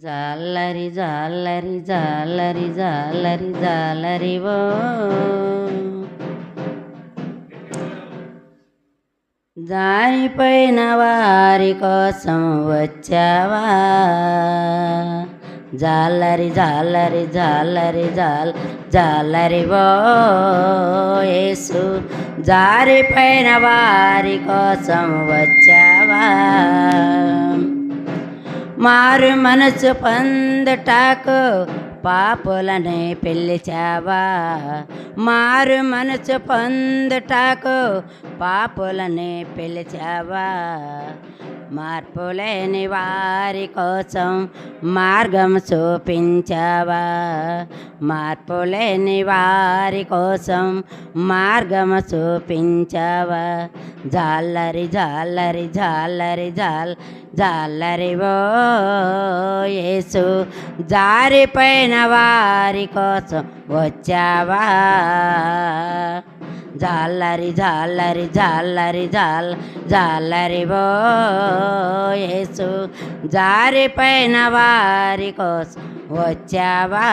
జాలరి జాలరి జాలరి జాలరి జాలరివో జారిపోయిన వారి కోసం వచ్చావా. జాలరి జాలరి జాలరి జాలరివో యేసు, జారిపోయిన వారి కోసం వచ్చావా. మారు మనసు పొందుటకు పాపులని పిలిచావా. మారు మనసు పొందుటకు పాపులని పిలిచావా. మార్పు లేని వారి కోసం మార్గం చూపించావా. మార్పు లేని వారి కోసం మార్గం చూపించావా. జాలరి జాలరి జాలరి జాలరివో యేసు, జారిపోయిన వారి కోసం వచ్చావా. జాలరి జాలరి జాలరి జాలరివో యేసు, జారిపోయిన వారి కోసం వచ్చావా.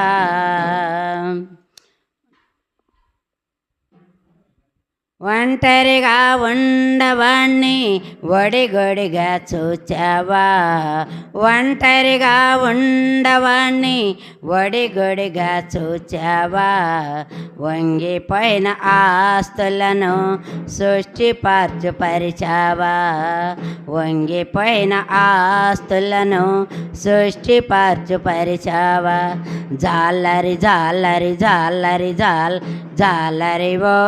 ఒంటరిగా ఉండవాణ్ణి ఒడిగొడిగా చూచావా. ఒంటరిగా ఉండవాణ్ణి ఒడిగొడిగా చూచావా. వంగిపోయిన ఆస్తులను సృష్టిపరచావా. వంగిపోయిన ఆస్తులను సృష్టిపరచావా. జాలరి జాలరి జాలరి జాలరివో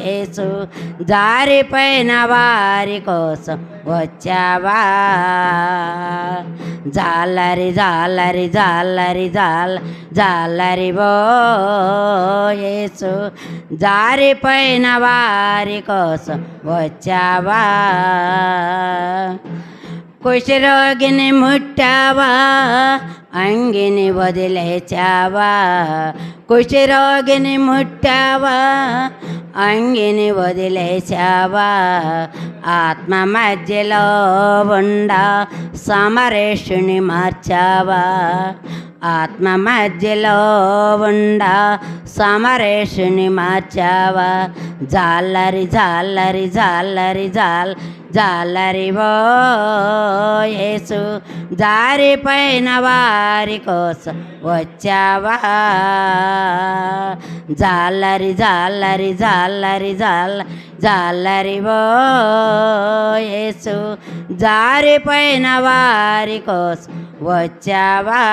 యేసు, జారిపోయిన వారి కోసం వచ్చావా. జాలరి జాలరి జాలరి జాలరివో యేసు, జారిపోయిన వారి కోసం వచ్చావా. కుష్ఠరోగిని ముట్టావా, అంగిని వదిలేచావా. కుష్ఠరోగిని ముట్టావా, అంగిని వదిలేచావా. ఆత్మ మధ్యలో ఉండ సమరేషుని మార్చావా. ఆత్మ మధ్యలో ఉండ సమరేషుని మార్చావా. జాలరి జాలరి జాలరి జాలరివో యేసు, జారిపోయిన వారి కోసం వచ్చావా. జాలరి జాలరి జాలరి జాలరివో యేసు, జారిపోయిన వారి కోసం వచ్చావా.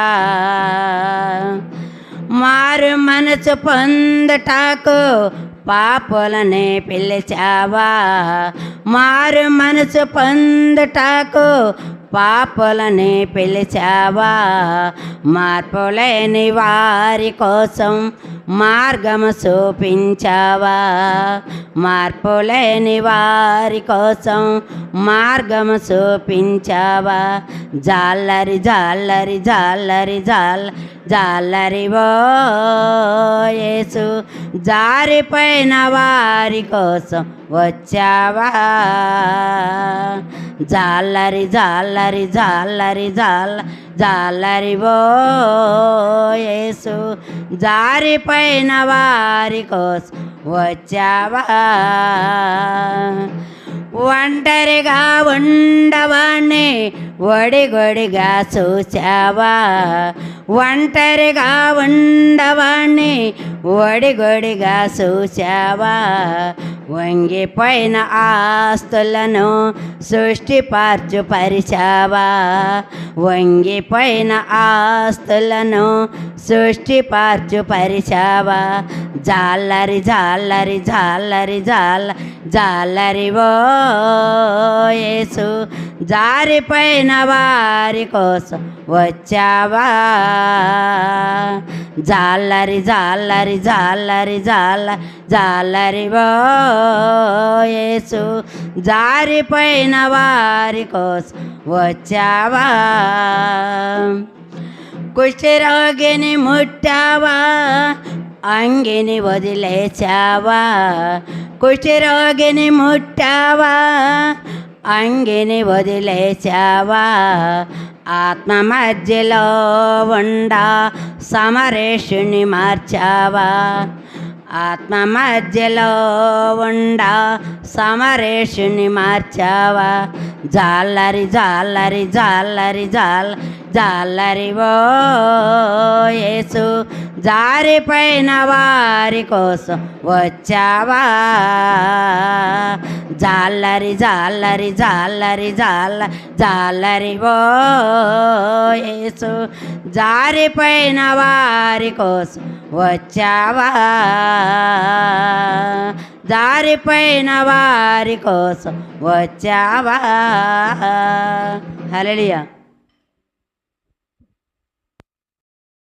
మారు మనసు పొందుటకు పాపులని పిలిచావా. మారు మనసు పొందుటకు పాపులని పిలిచావా. మార్పు లేని వారి కోసం మార్గము చూపించావా. మార్పు లేని వారి కోసం మార్గము చూపించావా. జాలరి జాలరి జాలరి జాలరివో యేసు, జారిపోయిన వారి కోసం వచ్చావా. జాలరి జాలరి జాలరి జాలరివో యేసు, జారిపోయిన వారి కోసం వచ్చావా. ఒంటరిగా ఉండవాణ్ణి ఒడిగొడిగా చూచావా. ఒంటరిగా ఉండవాణ్ణి ఒడిగొడిగా చూచావా. వంగిపోయిన ఆస్తులను సృష్టిపరచావా. వంగిపోయిన ఆస్తులను సృష్టిపరచావా. జాలరి జాలరి జాలరి జాలరివో యేసు, జారిపోయిన వారి కోసం వచ్చావా. జాలరి జాలరి జాలరి జాలరివో యేసు, జారిపోయిన వారి కోసం వచ్చావా. కుష్ఠరోగిని ముట్టావా, అంగిని వదిలేచావా. కుష్ఠరోగిని ముట్టావా, అంగిని వదిలేచావా. ఆత్మ మధ్యలో ఉండా సమరేషుని మార్చావా ఆత్మ మధ్యలో ఉండా సమరేషుని మార్చావా జాల్లరి జాల్లరి జాల్లరి జాల్లరి ఓ యేసు జారిపోయిన వారి కోసం వచ్చావా జాల్లరి జాల్లరి జాల్లరి జాల్లరి ఓ యేసు జారిపోయిన వారి కోసం వచ్చావా జారిపోయిన వారి కోసం వచ్చావా హల్లెలూయా.